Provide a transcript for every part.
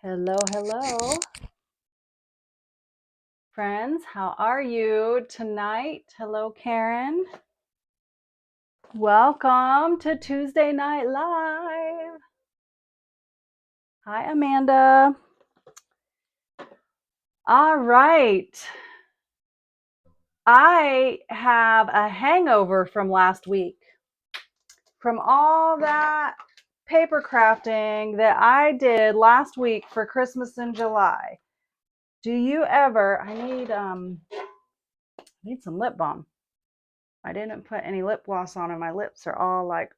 Hello, hello, friends. How are you tonight? Hello, Karen. Welcome to Tuesday Night Live. Hi, Amanda. All right. I have a hangover from last week, from all that paper crafting that I did last week for Christmas in July. Do you ever? I need some lip balm. I didn't put any lip gloss on, and my lips are all like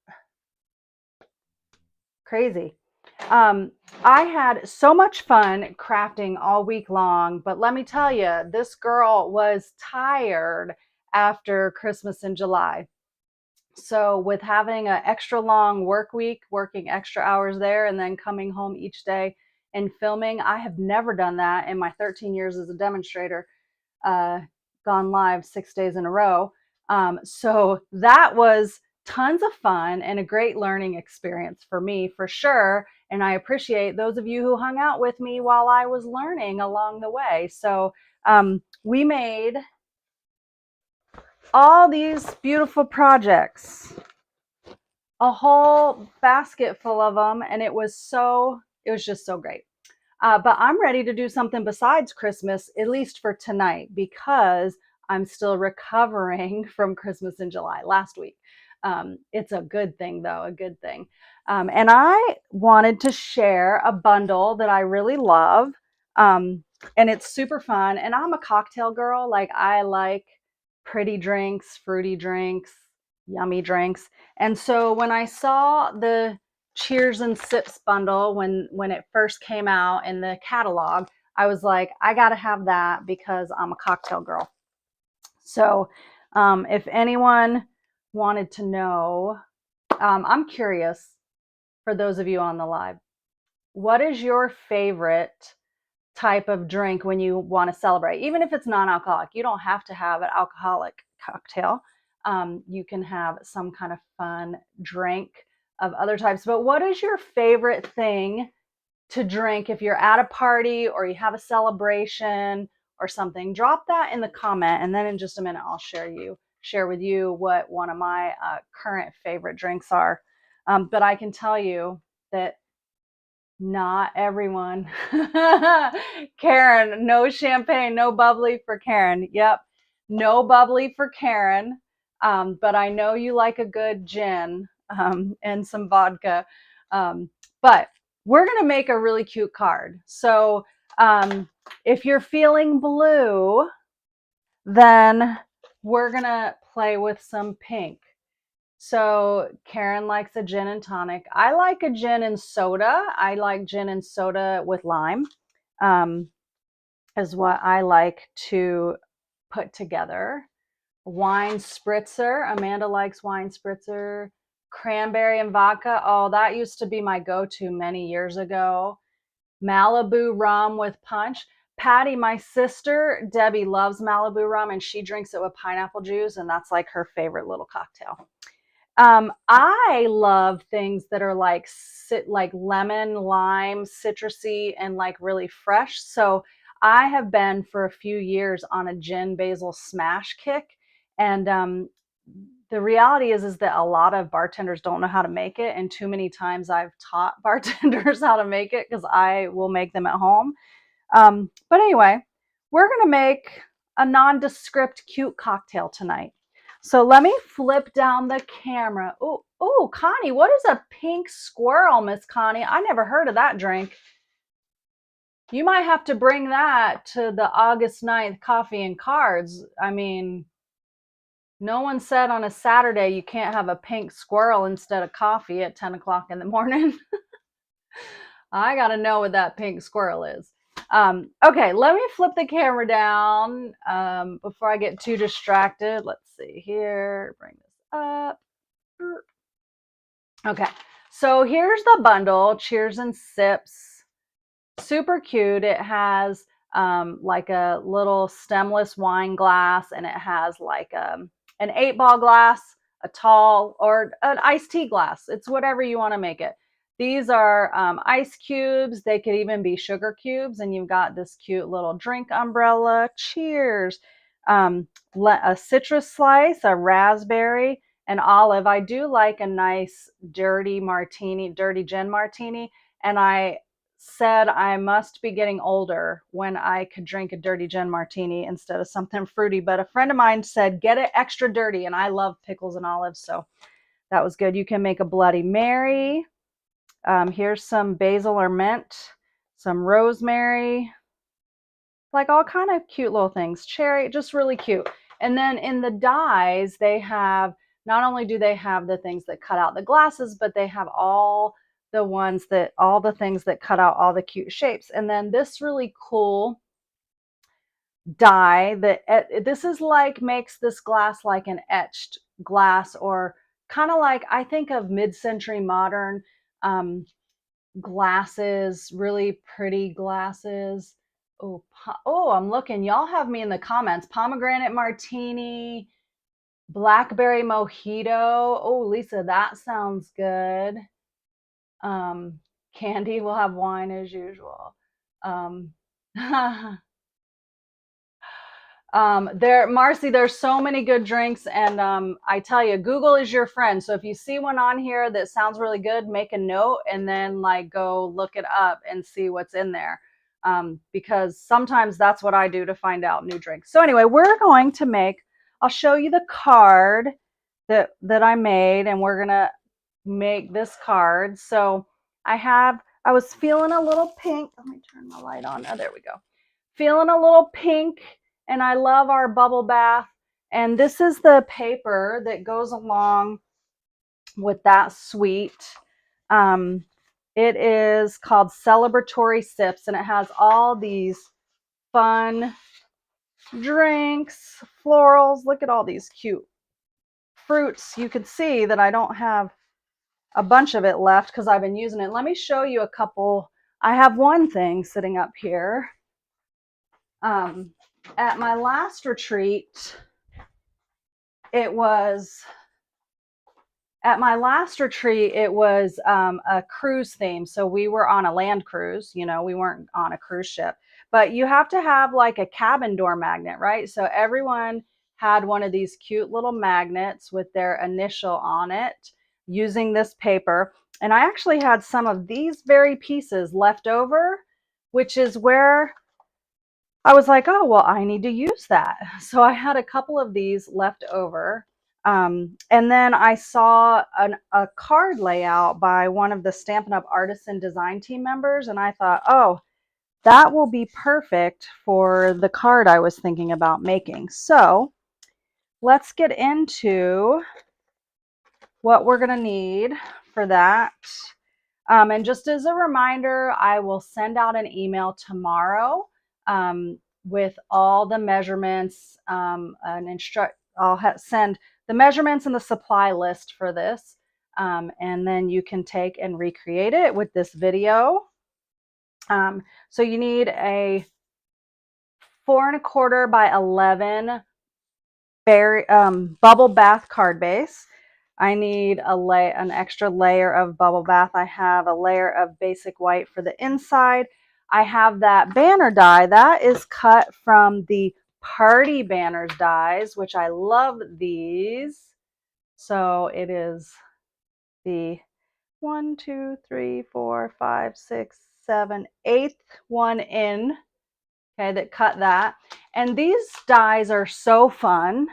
crazy. I had so much fun crafting all week long, but let me tell you, this girl was tired after Christmas in July. So, with having an extra long work week, working extra hours there, and then coming home each day and filming, I have never done that in my 13 years as a demonstrator, uh, gone live 6 days in a row. So, that was tons of fun and a great learning experience for me, for sure. And I appreciate those of you who hung out with me while I was learning along the way. So, we made all these beautiful projects, a whole basket full of them, and it was just so great. But I'm ready to do something besides Christmas, at least for tonight, because I'm still recovering from Christmas in July last week. It's a good thing, though, a good thing. And I wanted to share a bundle that I really love. And it's super fun. And I'm a cocktail girl. Like, I like pretty drinks, fruity drinks, yummy drinks. And so when I saw the Cheers and Sips bundle when it first came out in the catalog, I was like, I got to have that because I'm a cocktail girl. So if anyone wanted to know, I'm curious, for those of you on the live, what is your favorite type of drink when you want to celebrate? Even if it's non-alcoholic, you don't have to have an alcoholic cocktail. You can have some kind of fun drink of other types. But what is your favorite thing to drink if you're at a party or you have a celebration or something? Drop that in the comment, and then in just a minute I'll share with you what one of my current favorite drinks are. But I can tell you that not everyone. Karen, no champagne, no bubbly for Karen. Yep, no bubbly for Karen. But I know you like a good gin and some vodka. But we're going to make a really cute card. So if you're feeling blue, then we're going to play with some pink. So Karen likes a gin and tonic. I like a gin and soda. I like gin and soda with lime, is what I like to put together. Wine spritzer. Amanda likes wine spritzer. Cranberry and vodka. Oh, that used to be my go-to many years ago. Malibu rum with punch. Patty, my sister, Debbie, loves Malibu rum, and she drinks it with pineapple juice, and that's like her favorite little cocktail. I love things that are like lemon, lime, citrusy, and like really fresh. So I have been for a few years on a gin basil smash kick, and the reality is that a lot of bartenders don't know how to make it, and too many times I've taught bartenders how to make it because I will make them at home. But anyway, we're gonna make a nondescript cute cocktail tonight. So let me flip down the camera. Oh, Connie, what is a pink squirrel, Miss Connie? I never heard of that drink. You might have to bring that to the August 9th coffee and cards. I mean, no one said on a Saturday you can't have a pink squirrel instead of coffee at 10 o'clock in the morning. I got to know what that pink squirrel is. Okay, let me flip the camera down before I get too distracted. Let's see here. Bring this up. Okay, so here's the bundle, Cheers and Sips. Super cute. It has like a little stemless wine glass, and it has like an 8-ball glass, a tall, or an iced tea glass. It's whatever you want to make it. These are ice cubes. They could even be sugar cubes. And you've got this cute little drink umbrella. Cheers. A citrus slice, a raspberry, an olive. I do like a nice dirty martini, dirty gin martini. And I said I must be getting older when I could drink a dirty gin martini instead of something fruity. But a friend of mine said, get it extra dirty. And I love pickles and olives. So that was good. You can make a Bloody Mary. Here's some basil or mint, some rosemary, like all kind of cute little things. Cherry, just really cute. And then in the dies, they have, not only do they have the things that cut out the glasses, but they have all the things that cut out all the cute shapes. And then this really cool die that this is like makes this glass like an etched glass, or kind of like, I think of mid-century modern glasses, really pretty glasses. Oh, I'm looking. Y'all have me in the comments. Pomegranate martini, blackberry mojito. Oh, Lisa, that sounds good. Candy will have wine as usual. Marcy, there's so many good drinks, and I tell you, Google is your friend. So if you see one on here that sounds really good, make a note and then like go look it up and see what's in there, because sometimes that's what I do to find out new drinks. So anyway, we're going to make, I'll show you the card that I made, and we're gonna make this card. So I was feeling a little pink. Let me turn my light on. Oh, there we go. Feeling a little pink. And I love our bubble bath. And this is the paper that goes along with that suite. It is called Celebratory Sips, and it has all these fun drinks, florals. Look at all these cute fruits. You can see that I don't have a bunch of it left because I've been using it. Let me show you a couple. I have one thing sitting up here. At my last retreat, it was a cruise theme. So we were on a land cruise, we weren't on a cruise ship, but you have to have like a cabin door magnet, right? So everyone had one of these cute little magnets with their initial on it using this paper. And I actually had some of these very pieces left over, which is where I was like, oh, well, I need to use that. So I had a couple of these left over. And then I saw a card layout by one of the Stampin' Up! Artisan design team members. And I thought, oh, that will be perfect for the card I was thinking about making. So let's get into what we're going to need for that. And just as a reminder, I will send out an email tomorrow with all the measurements, I'll send the measurements and the supply list for this. And then you can take and recreate it with this video. So you need a 4 1/4 by 11 bubble bath card base. I need an extra layer of bubble bath. I have a layer of basic white for the inside. I have that banner die that is cut from the Party Banners dies, which I love these. So it is the 1, 2, 3, 4, 5, 6, 7, 8th one in, okay, that cut that. And these dies are so fun.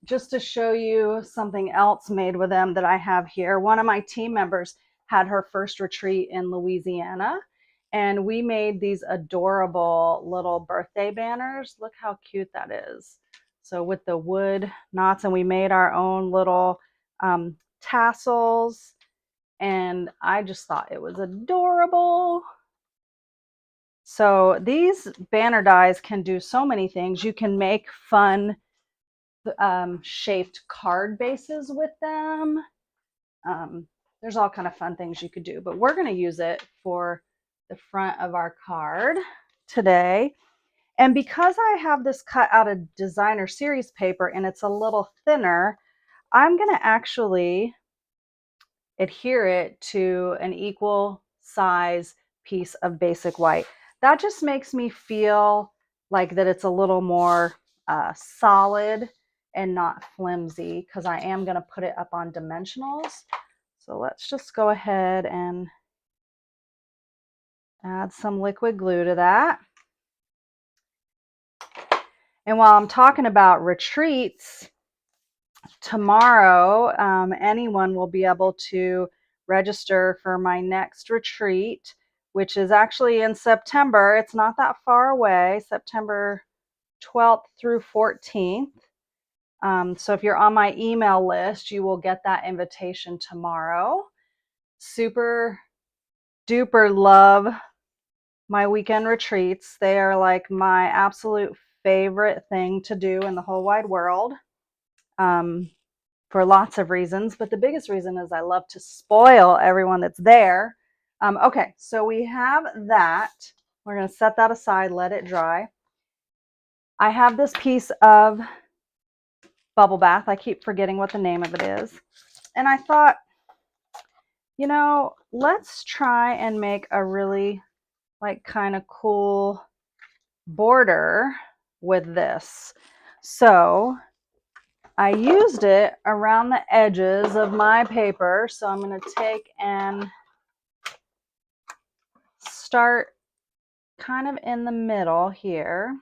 Just to show you something else made with them that I have here. One of my team members had her first retreat in Louisiana, and we made these adorable little birthday banners. Look how cute that is. So with the wood knots, and we made our own little tassels, and I just thought it was adorable. So these banner dies can do so many things. You can make fun shaped card bases with them. There's all kind of fun things you could do, but we're going to use it for the front of our card today. And because I have this cut out of designer series paper and it's a little thinner, I'm going to actually adhere it to an equal size piece of basic white. That just makes me feel like that it's a little more solid and not flimsy, because I am going to put it up on dimensionals. So let's just go ahead and add some liquid glue to that. And while I'm talking about retreats, tomorrow anyone will be able to register for my next retreat, which is actually in September. It's not that far away, September 12th through 14th. So if you're on my email list, you will get that invitation tomorrow. Super duper love my weekend retreats. They are like my absolute favorite thing to do in the whole wide world, for lots of reasons. But the biggest reason is I love to spoil everyone that's there. Okay, so we have that. We're going to set that aside, let it dry. I have this piece of bubble bath. I keep forgetting what the name of it is. And I thought, you know, let's try and make a really like kind of cool border with this. So I used it around the edges of my paper. So I'm going to take and start kind of in the middle here.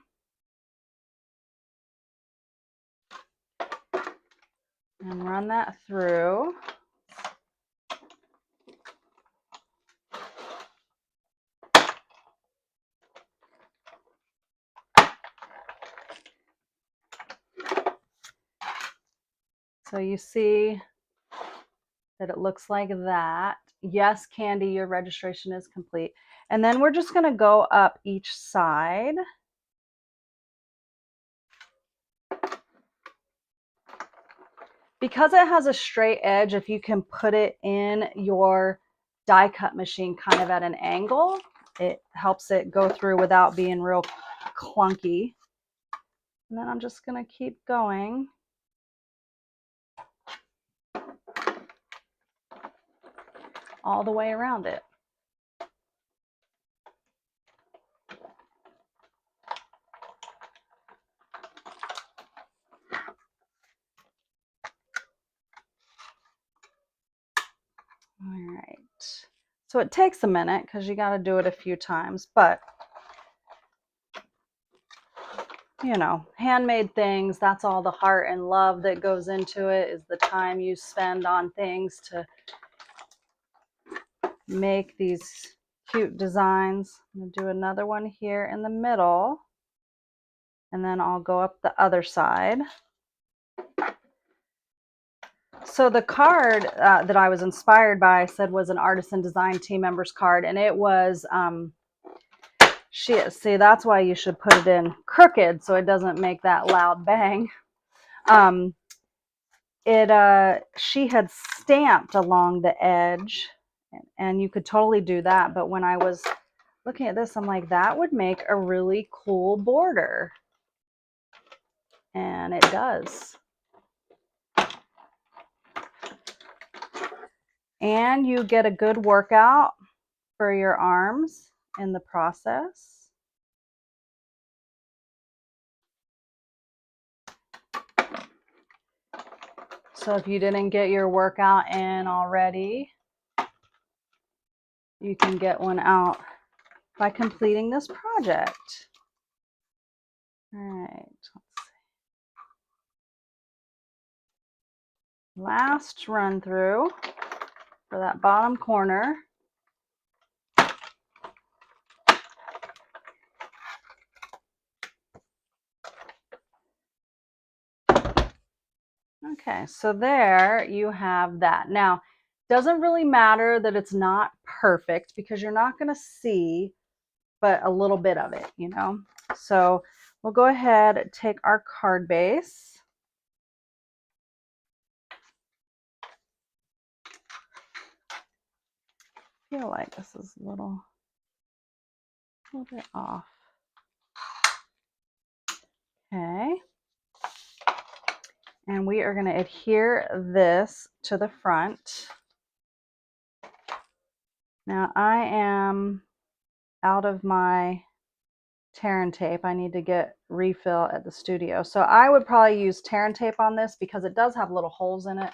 And run that through. So you see that it looks like that. Yes, Candy, your registration is complete. And then we're just going to go up each side. Because it has a straight edge, if you can put it in your die cut machine kind of at an angle, it helps it go through without being real clunky. And then I'm just going to keep going. All the way around it. All right. So it takes a minute because you got to do it a few times, but you know, handmade things, that's all the heart and love that goes into it, is the time you spend on things to make these cute designs. I'm going to do another one here in the middle, and then I'll go up the other side. So the card that I was inspired by, I said, was an artisan design team members card, and it was see, that's why you should put it in crooked so it doesn't make that loud bang. She had stamped along the edge, and you could totally do that, but when I was looking at this, I'm like, that would make a really cool border, and it does. And you get a good workout for your arms in the process. So if you didn't get your workout in already, you can get one out by completing this project. All right, let's see. Last run through for that bottom corner. Okay, so there you have that. Now, doesn't really matter that it's not perfect because you're not going to see but a little bit of it, you know. So we'll go ahead and take our card base. I feel like this is a little bit off. Okay. And we are going to adhere this to the front. Now I am out of my tear and tape. I need to get refill at the studio. So I would probably use tear and tape on this because it does have little holes in it.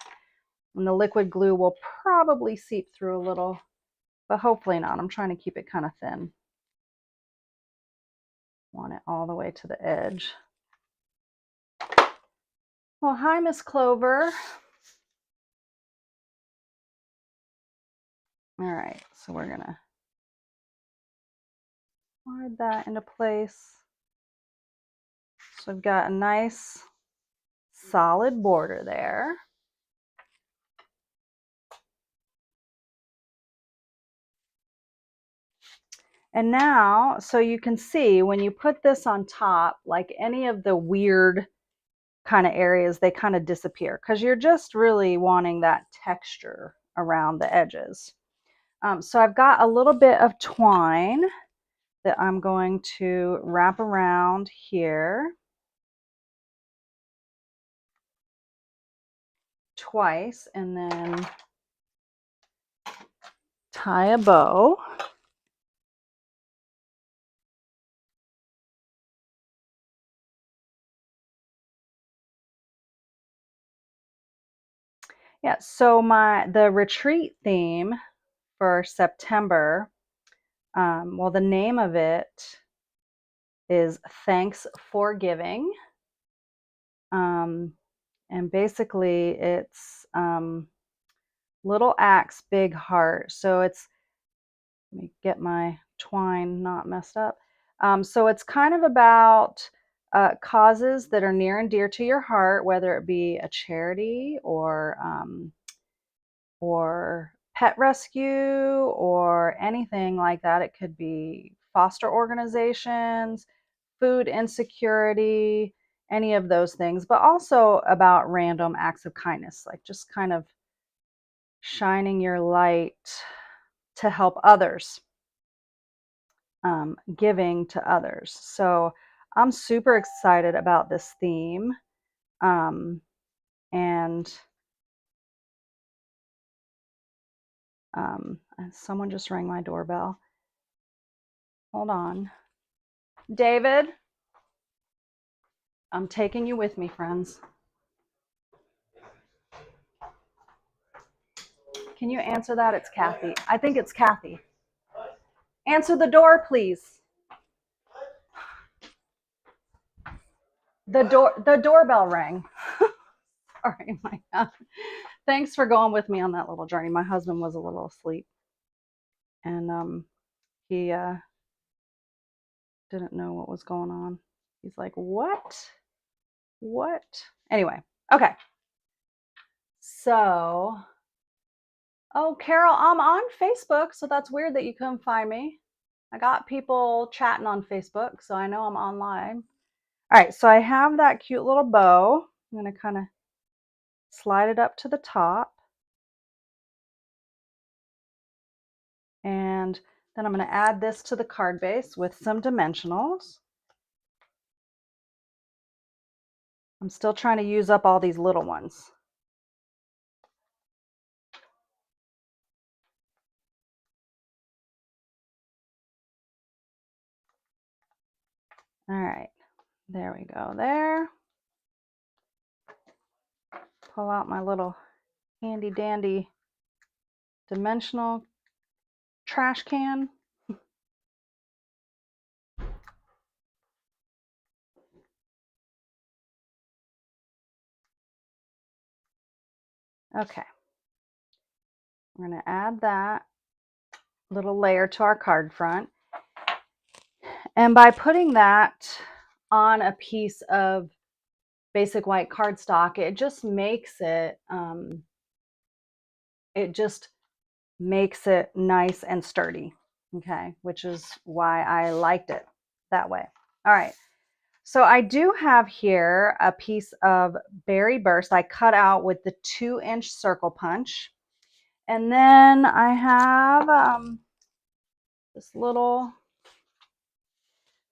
And the liquid glue will probably seep through a little, but hopefully not. I'm trying to keep it kind of thin. Want it all the way to the edge. Well, hi, Miss Clover. All right, so we're gonna slide that into place. So I've got a nice solid border there. And now, so you can see when you put this on top, like any of the weird kind of areas, they kind of disappear because you're just really wanting that texture around the edges. So I've got a little bit of twine that I'm going to wrap around here twice and then tie a bow. Yeah, so the retreat theme for September, well, the name of it is Thanks for Giving. And basically it's little axe, big heart. So it's, let me get my twine not messed up. So it's kind of about causes that are near and dear to your heart, whether it be a charity or pet rescue or anything like that. It could be foster organizations, food insecurity, any of those things, but also about random acts of kindness, like just kind of shining your light to help others, giving to others. So I'm super excited about this theme. And someone just rang my doorbell. Hold on. David, I'm taking you with me, friends. Can you answer that? It's Kathy. I think it's Kathy. Answer the door, please. The doorbell rang. Sorry, my God. Thanks for going with me on that little journey. My husband was a little asleep, and he didn't know what was going on. He's like, "What? What?" Anyway, okay. So, oh, Carol, I'm on Facebook, so that's weird that you couldn't find me. I got people chatting on Facebook, so I know I'm online. All right, so I have that cute little bow. I'm going to kind of slide it up to the top. And then I'm going to add this to the card base with some dimensionals. I'm still trying to use up all these little ones. All right, there we go there. Pull out my little handy dandy dimensional trash can. Okay, we're going to add that little layer to our card front. And by putting that on a piece of basic white cardstock, it just makes it nice and sturdy, okay, which is why I liked it that way. All right, so I do have here a piece of berry burst I cut out with the 2-inch circle punch, and then I have this little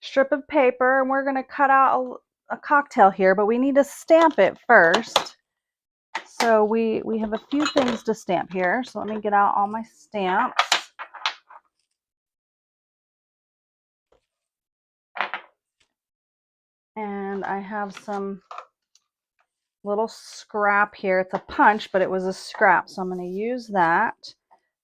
strip of paper, and we're going to cut out a cocktail here, but we need to stamp it first. So we have a few things to stamp here. So let me get out all my stamps. And I have some little scrap here. It's a punch, but it was a scrap, so I'm going to use that.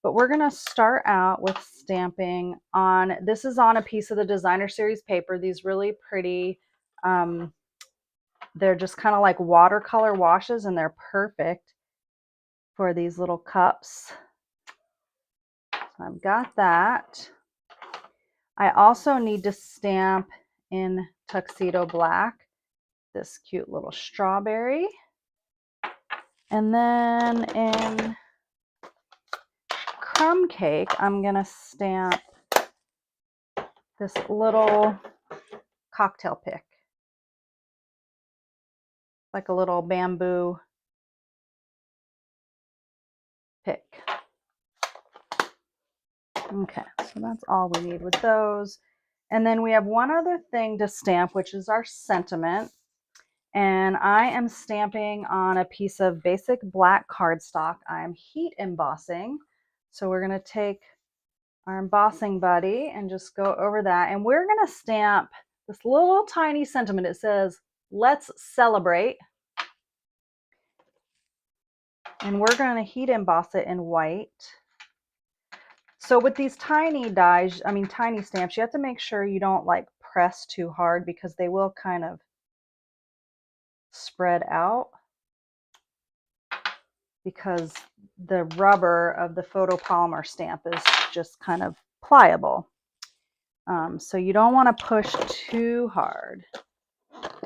But we're going to start out with stamping on, this is on a piece of the Designer Series paper, these really pretty, they're just kind of like watercolor washes, and they're perfect for these little cups. So I've got that. I also need to stamp in Tuxedo Black this cute little strawberry. And then in Crumb Cake, I'm going to stamp this little cocktail pick, like a little bamboo pick. Okay, so that's all we need with those. And then we have one other thing to stamp, which is our sentiment. And I am stamping on a piece of basic black cardstock. I'm heat embossing. So we're going to take our embossing buddy and just go over that. And we're going to stamp this little tiny sentiment. It says, "Let's celebrate." And we're going to heat emboss it in white. So with these tiny dies, tiny stamps, you have to make sure you don't like press too hard, because they will kind of spread out, because the rubber of the photopolymer stamp is just kind of pliable. So you don't want to push too hard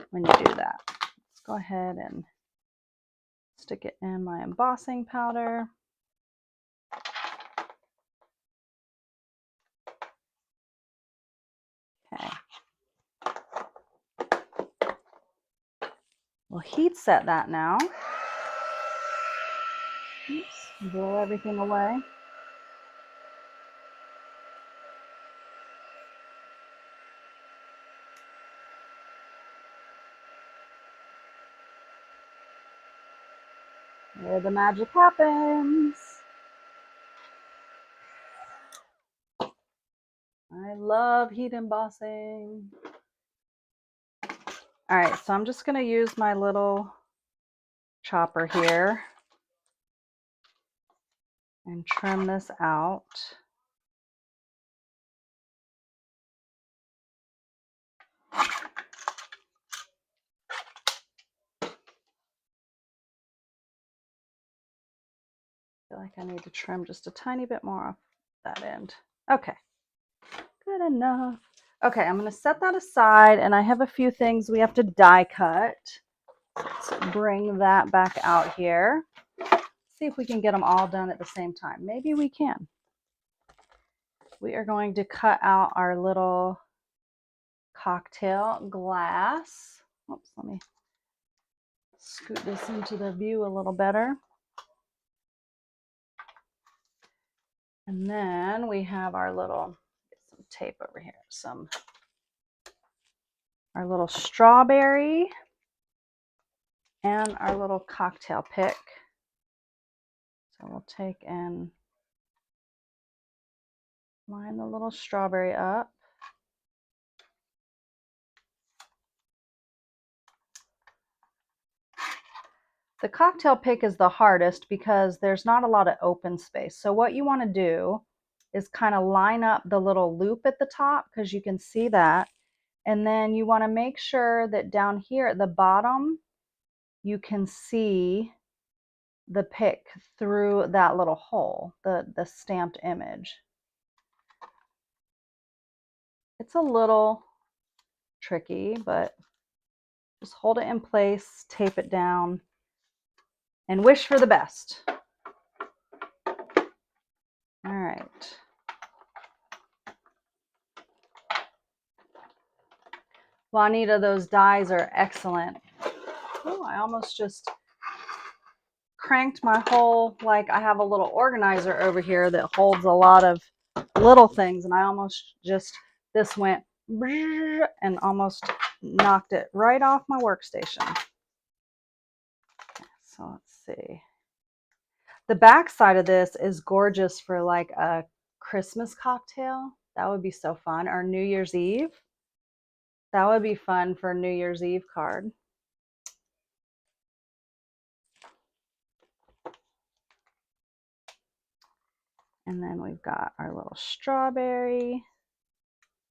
when you do that. Let's go ahead and stick it in my embossing powder. Okay. We'll heat set that now. Oops, blow everything away. Where the magic happens. I love heat embossing. All right, so I'm just going to use my little chopper here and trim this out. I feel like I need to trim just a tiny bit more off that end. Okay, good enough. Okay, I'm going to set that aside, and I have a few things we have to die cut. Let's bring that back out here. See if we can get them all done at the same time. Maybe we can. We are going to cut out our little cocktail glass. Oops, let me scoot this into the view a little better. And then we have our little, get some tape over here, our little strawberry and our little cocktail pick. So we'll take and line the little strawberry up. The cocktail pick is the hardest because there's not a lot of open space. So what you want to do is kind of line up the little loop at the top, because you can see that. And then you want to make sure that down here at the bottom, you can see the pick through that little hole, the stamped image. It's a little tricky, but just hold it in place, tape it down, and wish for the best. All right. Juanita, those dies are excellent. Oh, I almost just cranked my whole, like I have a little organizer over here that holds a lot of little things, and I almost just, this went and almost knocked it right off my workstation. So let's see. The back side of this is gorgeous for like a Christmas cocktail. That would be so fun. Or New Year's Eve. That would be fun for New Year's Eve card. And then we've got our little strawberry,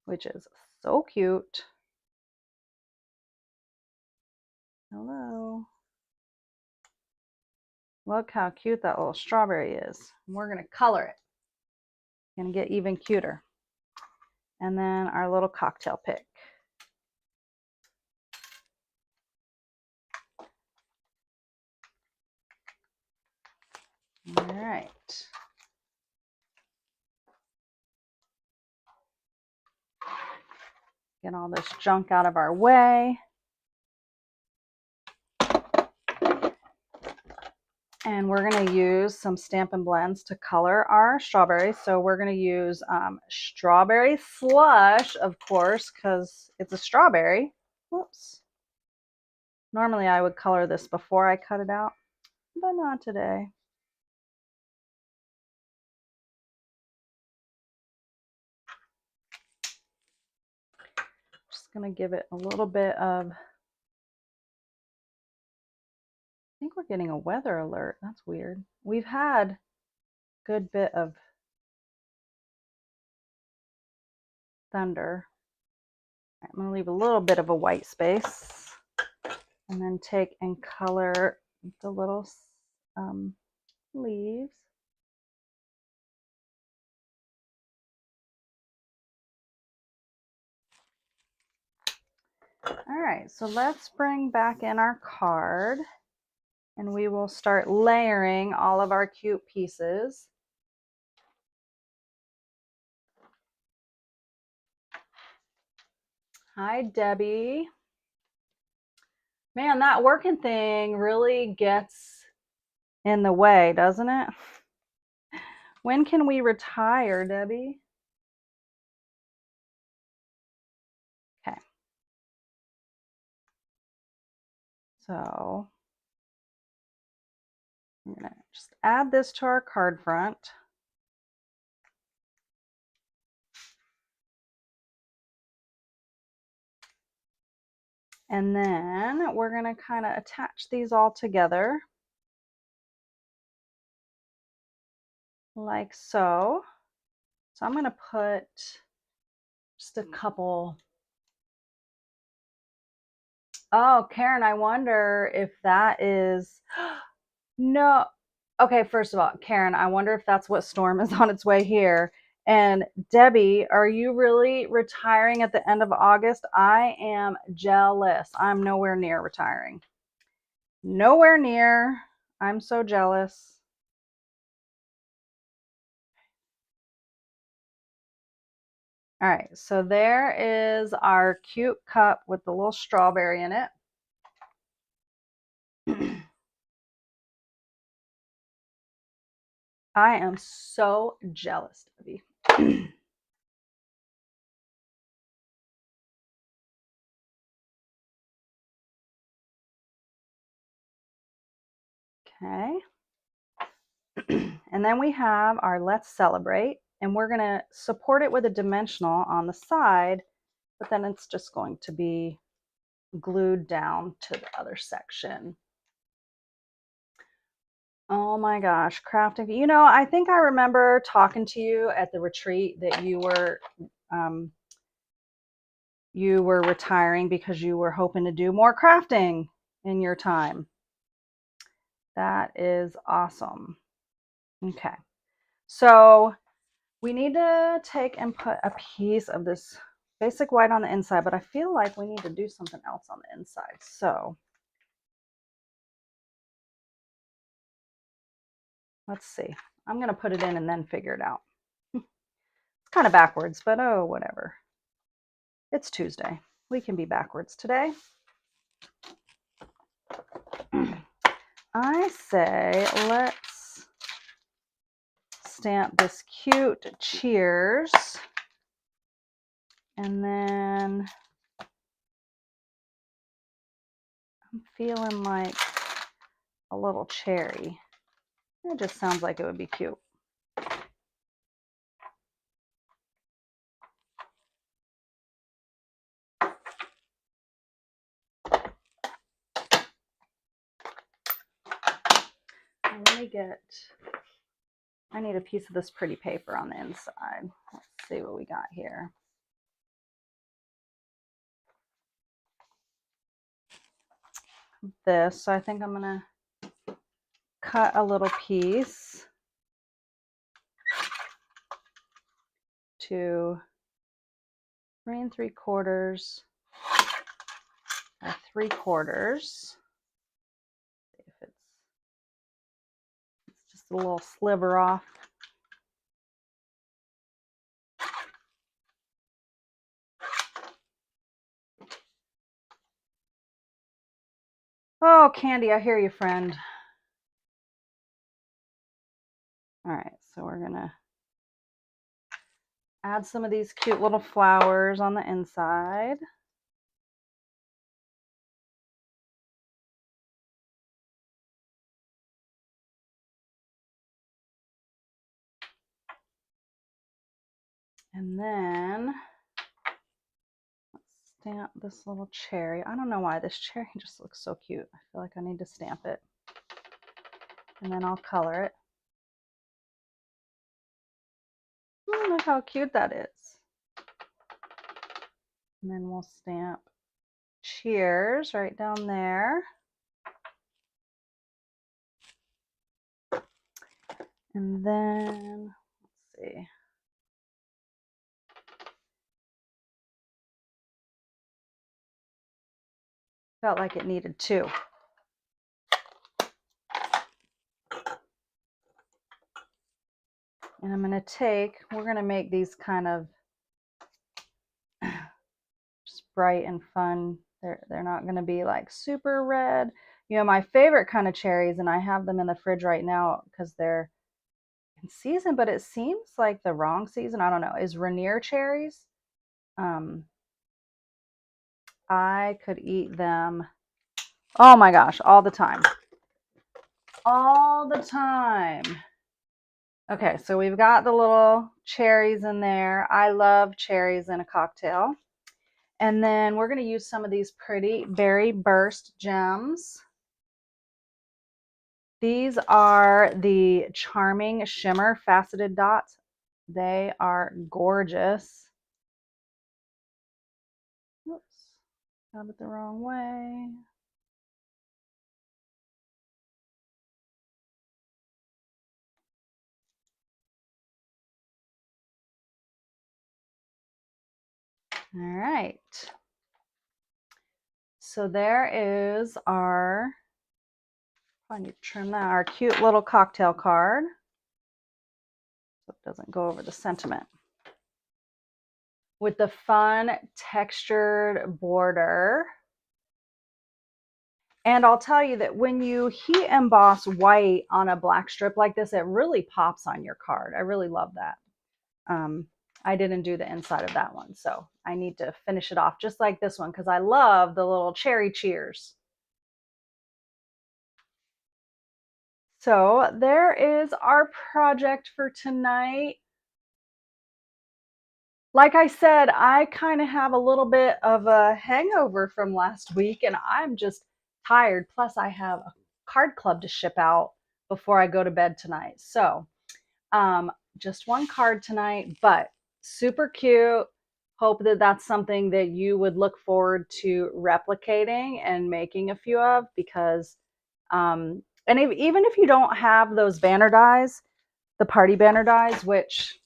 which is so cute. Hello. Look how cute that little strawberry is. We're going to color it. Going to get even cuter. And then our little cocktail pick. All right. Get all this junk out of our way. And we're going to use some Stampin' Blends to color our strawberries. So we're going to use strawberry slush, of course, because it's a strawberry. Whoops. Normally I would color this before I cut it out, but not today. Just going to give it a little bit of... I think we're getting a weather alert. That's weird. We've had a good bit of thunder. I'm going to leave a little bit of a white space and then take and color the little leaves. All right, so let's bring back in our card and we will start layering all of our cute pieces. Hi, Debbie. Man, that working thing really gets in the way, doesn't it? When can we retire, Debbie? Okay. So I'm going to just add this to our card front. And then we're going to kind of attach these all together like so. So I'm going to put just a couple. Oh, Karen, I wonder if that is... No. Okay, first of all, Karen, I wonder if that's what storm is on its way here. And Debbie, are you really retiring at the end of August? I am jealous. I'm nowhere near retiring. Nowhere near. I'm so jealous. All right, so there is our cute cup with the little strawberry in it. I am so jealous, Debbie. Okay. And then we have our Let's Celebrate, and we're going to support it with a dimensional on the side, but then it's just going to be glued down to the other section. Oh my gosh, Crafty. You know, I think I remember talking to you at the retreat that you were retiring because you were hoping to do more crafting in your time. That is awesome. Okay, so we need to take and put a piece of this basic white on the inside, but I feel like we need to do something else on the inside. So let's see. I'm going to put it in and then figure it out. It's kind of backwards, but oh, whatever. It's Tuesday. We can be backwards today. I say let's stamp this cute cheers. And then I'm feeling like a little cherry. It just sounds like it would be cute. I need a piece of this pretty paper on the inside. Let's see what we got here. This, so I think I'm gonna cut a little piece to 3 3/4 by 3/4. See if it's just a little sliver off. Oh, Candy, I hear you, friend. All right, so we're gonna add some of these cute little flowers on the inside. And then let's stamp this little cherry. I don't know why this cherry just looks so cute. I feel like I need to stamp it. And then I'll color it. Oh, look how cute that is. And then we'll stamp cheers right down there. And then, let's see. Felt like it needed two. And I'm going to we're going to make these kind of just bright and fun. They're not going to be like super red. You know, my favorite kind of cherries, and I have them in the fridge right now because they're in season, but it seems like the wrong season. I don't know, is Rainier cherries. I could eat them, oh my gosh, all the time. All the time. Okay, so we've got the little cherries in there. I love cherries in a cocktail. And then we're going to use some of these pretty berry burst gems. These are the Charming Shimmer Faceted Dots. They are gorgeous. Oops, got it the wrong way. All right. So there is our, I need to trim that, our cute little cocktail card so it doesn't go over the sentiment. With the fun textured border. And I'll tell you that when you heat emboss white on a black strip like this, it really pops on your card. I really love that. I didn't do the inside of that one, so I need to finish it off just like this one because I love the little cherry cheers. So there is our project for tonight. Like I said, I kind of have a little bit of a hangover from last week and I'm just tired. Plus I have a card club to ship out before I go to bed tonight. So just one card tonight, but super cute. Hope that that's something that you would look forward to replicating and making a few of, because even if you don't have those banner dies, the party banner dies, which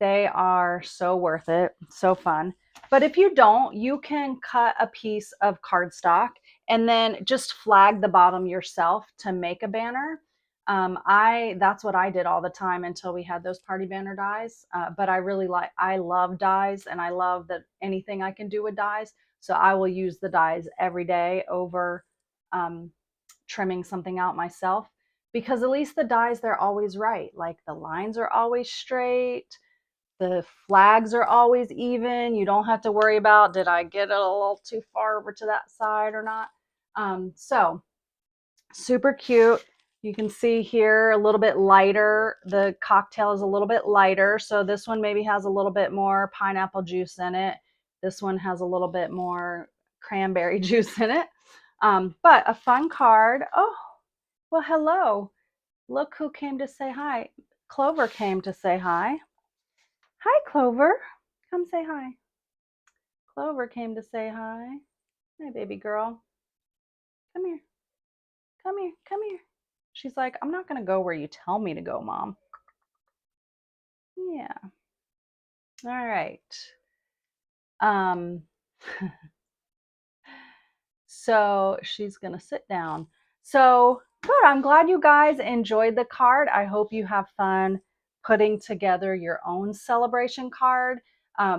they are so worth it, so fun. But if you don't, you can cut a piece of cardstock and then just flag the bottom yourself to make a banner. That's what I did all the time until we had those party banner dies. But I love dies, and I love that anything I can do with dies. So I will use the dies every day over trimming something out myself, because at least the dies, they're always right. Like the lines are always straight. The flags are always even. You don't have to worry about, did I get it a little too far over to that side or not? So super cute. You can see here a little bit lighter. The cocktail is a little bit lighter. So this one maybe has a little bit more pineapple juice in it. This one has a little bit more cranberry juice in it. But a fun card. Oh, Well, hello. Look who came to say hi. Clover came to say hi. Hi, Clover. Come say hi. Clover came to say hi. Hi, baby girl. Come here. Come here. Come here. She's like, I'm not going to go where you tell me to go, Mom. Yeah. All right. Um, so she's going to sit down. So good. I'm glad you guys enjoyed the card. I hope you have fun putting together your own celebration card.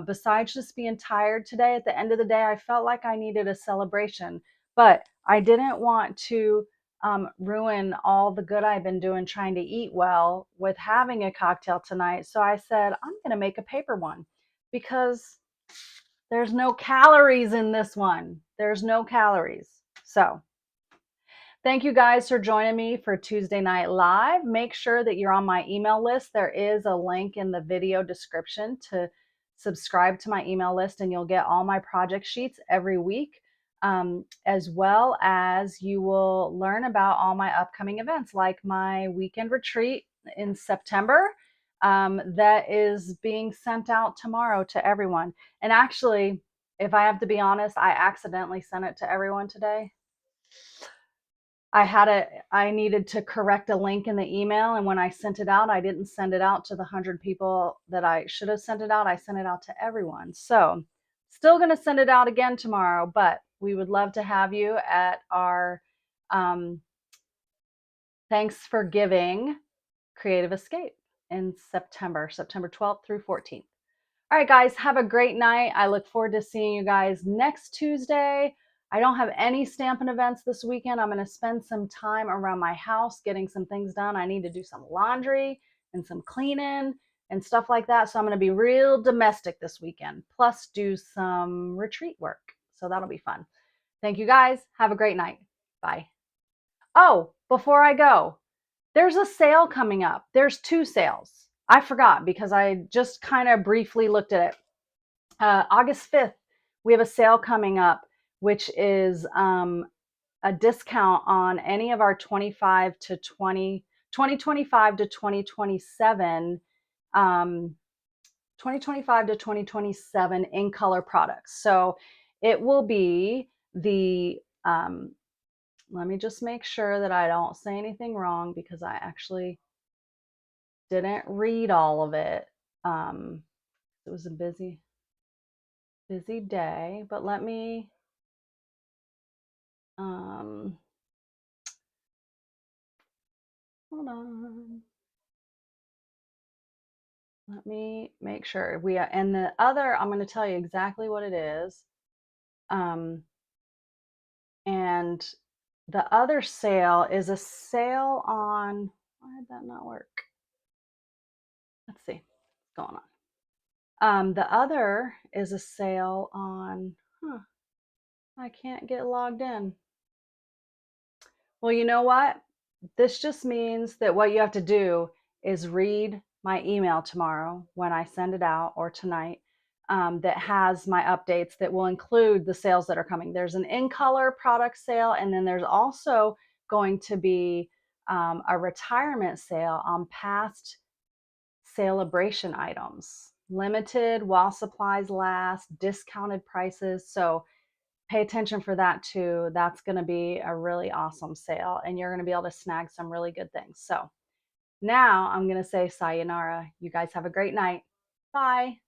Besides just being tired today, at the end of the day, I felt like I needed a celebration, but I didn't want to ruin all the good I've been doing trying to eat well with having a cocktail tonight. So I said, I'm going to make a paper one because there's no calories in this one. There's no calories. So thank you guys for joining me for Tuesday Night Live. Make sure that you're on my email list. There is a link in the video description to subscribe to my email list, and you'll get all my project sheets every week, as well as you will learn about all my upcoming events, like my weekend retreat in September that is being sent out tomorrow to everyone. And actually, if I have to be honest, I accidentally sent it to everyone today. I needed to correct a link in the email, and when I sent it out, I didn't send it out to the 100 people that I should have sent it out. I sent it out to everyone. So still going to send it out again tomorrow, but we would love to have you at our Thanks for Giving Creative Escape in September 12th through 14th. All right, guys, have a great night. I look forward to seeing you guys next Tuesday. I don't have any Stampin' events this weekend. I'm going to spend some time around my house getting some things done. I need to do some laundry and some cleaning and stuff like that. So I'm going to be real domestic this weekend, plus do some retreat work. So that'll be fun. Thank you, guys. Have a great night. Bye. Oh, before I go, there's a sale coming up. There's 2 sales. I forgot because I just kind of briefly looked at it. August 5th, we have a sale coming up, which is a discount on any of our 2025 to 2027, 2025 to 2027 in color products. So it will be the, let me just make sure that I don't say anything wrong because I actually didn't read all of it. It was a busy day, but let me hold on. Let me make sure we are, and the other, I'm going to tell you exactly what it is. And the other sale is a sale on, why did that not work? Let's see what's going on. The other is a sale on, I can't get logged in. Well, you know what? This just means that what you have to do is read my email tomorrow when I send it out, or tonight, that has my updates that will include the sales that are coming. There's an in color product sale, and then there's also going to be a retirement sale on past celebration items, limited while supplies last, discounted prices. So pay attention for that too. That's going to be a really awesome sale, and you're going to be able to snag some really good things. So now I'm going to say sayonara. You guys have a great night. Bye.